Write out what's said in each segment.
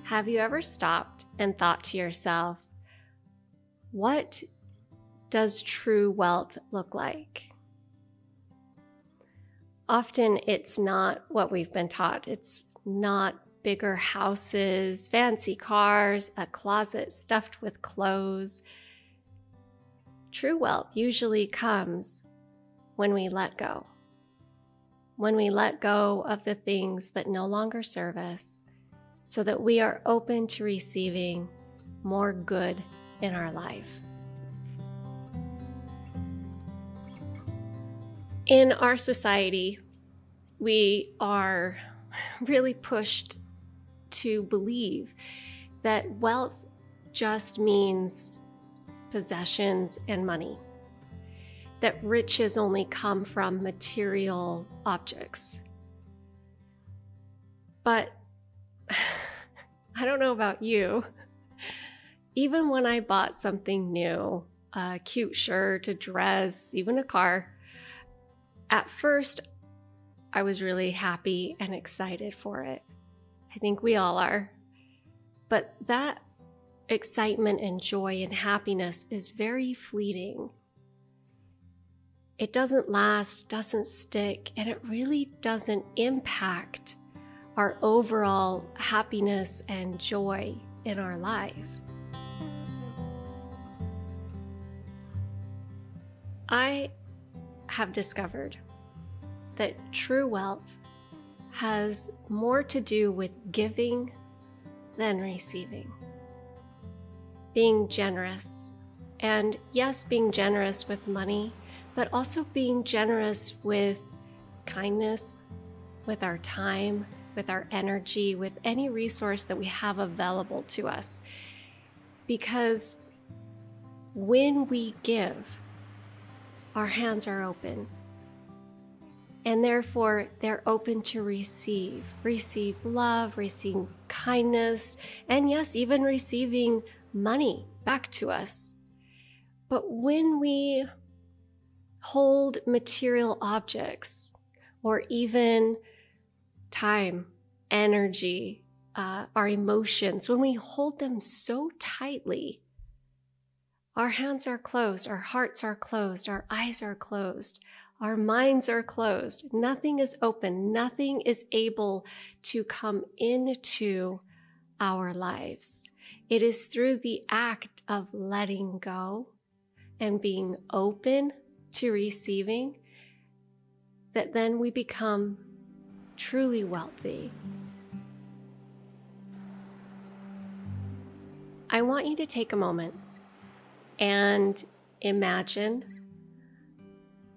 Have you ever stopped and thought to yourself, what does true wealth look like? Often it's not what we've been taught. It's not bigger houses, fancy cars, a closet stuffed with clothes. True wealth usually comes when we let go. When we let go of the things that no longer serve us, so that we are open to receiving more good in our life. In our society, we are really pushed to believe that wealth just means possessions and money, that riches only come from material objects. But I don't know about you, even when I bought something new, a cute shirt, a dress, even a car, at first I was really happy and excited for it. I think we all are. But that excitement and joy and happiness is very fleeting. It doesn't last, doesn't stick, and it really doesn't impact our overall happiness and joy in our life. I have discovered that true wealth has more to do with giving than receiving. Being generous, and yes, being generous with money, but also being generous with kindness, with our time, with our energy, with any resource that we have available to us. Because when we give, our hands are open. And therefore, they're open to receive love, receive kindness, and yes, even receiving money back to us. But when we hold material objects, or even time, energy, our emotions, when we hold them so tightly, our hands are closed, our hearts are closed, our eyes are closed, our minds are closed. Nothing is open. Nothing is able to come into our lives. It is through the act of letting go and being open to receiving that then we become truly wealthy. I want you to take a moment and imagine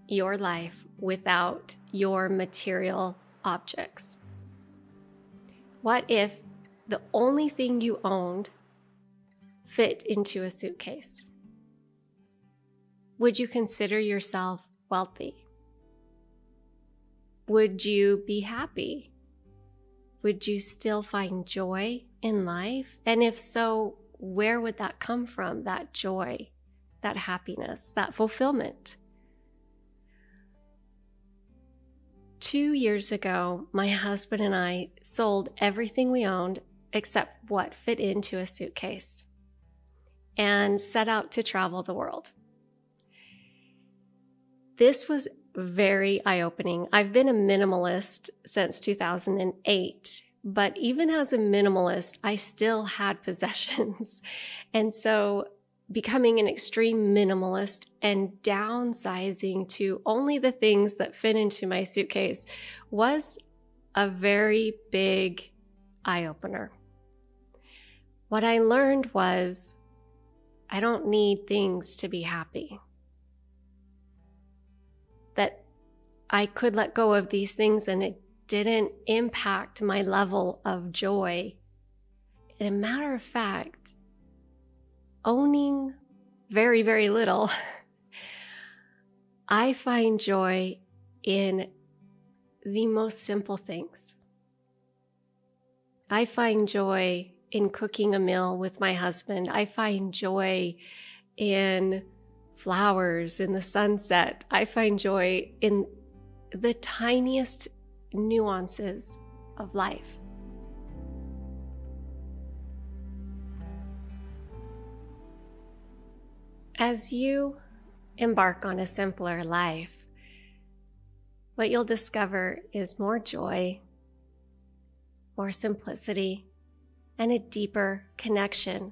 your life without your material objects. What if the only thing you owned fit into a suitcase? Would you consider yourself wealthy? Would you be happy? Would you still find joy in life? And if so, where would that come from? That joy, that happiness, that fulfillment? 2 years ago, my husband and I sold everything we owned except what fit into a suitcase and set out to travel the world. This was very eye-opening. I've been a minimalist since 2008, but even as a minimalist, I still had possessions. And so becoming an extreme minimalist and downsizing to only the things that fit into my suitcase was a very big eye-opener. What I learned was I don't need things to be happy. That I could let go of these things and it didn't impact my level of joy. And a matter of fact, owning very, very little, I find joy in the most simple things. I find joy in cooking a meal with my husband. I find joy in flowers, in the sunset. I find joy in the tiniest nuances of life. As you embark on a simpler life, what you'll discover is more joy, more simplicity, and a deeper connection,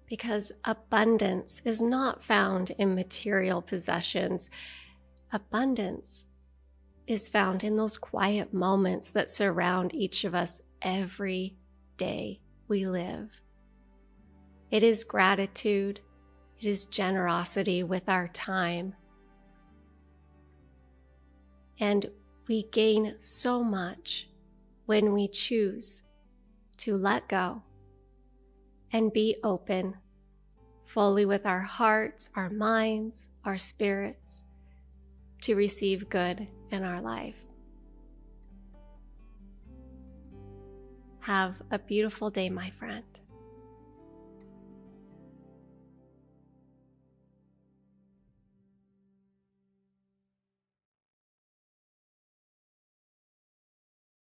because abundance is not found in material possessions. Abundance is found in those quiet moments that surround each of us every day we live. It is gratitude, it is generosity with our time. And we gain so much when we choose to let go and be open fully with our hearts, our minds, our spirits to receive good in our life. Have a beautiful day, my friend.